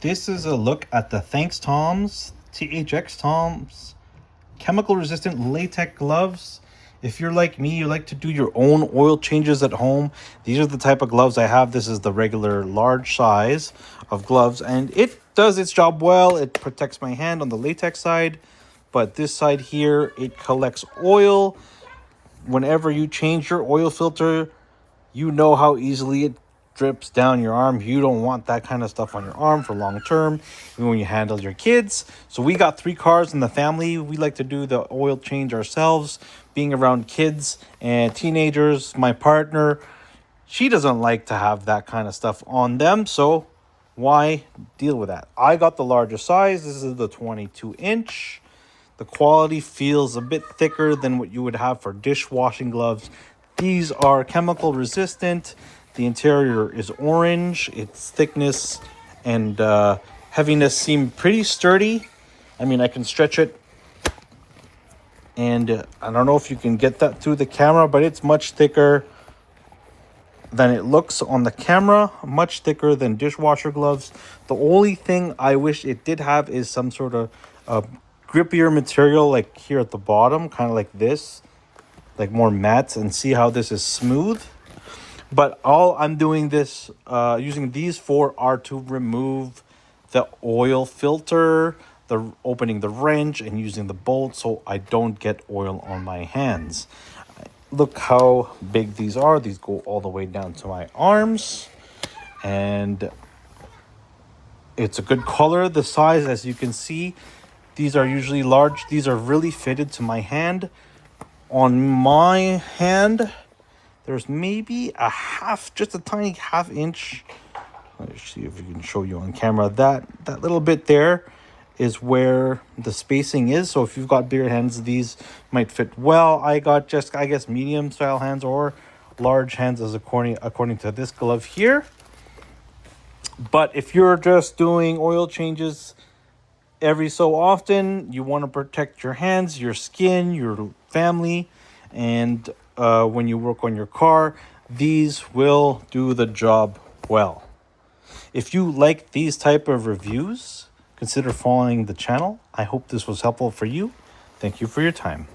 This is a look at the THX Toms chemical resistant latex gloves. If you're like me, you like to do your own oil changes at home, these are the type of gloves I have. This is the regular large size of gloves, and it does its job well. It protects my hand on the latex side, but this side here, it collects oil. Whenever you change your oil filter, you know how easily it drips down your arm. You don't want that kind of stuff on your arm for long term, even when you handle your kids. So we got 3 cars in the family. We like to do the oil change ourselves. Being around kids and teenagers, my partner, she doesn't like to have that kind of stuff on them. So why deal with that? I got the largest size. This is the 22-inch. The quality feels a bit thicker than what you would have for dishwashing gloves. These are chemical resistant. The interior is orange. Its thickness and heaviness seem pretty sturdy. I mean, I can stretch it. And I don't know if you can get that through the camera, but it's much thicker than it looks on the camera. Much thicker than dishwasher gloves. The only thing I wish it did have is some sort of grippier material, like here at the bottom, kind of like this, like more matte, and see how this is smooth. But all I'm doing this, using these 4 are to remove the oil filter, opening the wrench and using the bolt so I don't get oil on my hands. Look how big these are. These go all the way down to my arms, and it's a good color. The size, as you can see, these are usually large. These are really fitted to my hand. On my hand, there's maybe just a tiny half-inch. Let's see if we can show you on camera. That little bit there is where the spacing is. So if you've got bigger hands, these might fit well. I got just, I guess, medium style hands or large hands, as according to this glove here. But if you're just doing oil changes every so often, you want to protect your hands, your skin, your family, and when you work on your car, these will do the job well. If you like these type of reviews, consider following the channel. I hope this was helpful for you. Thank you for your time.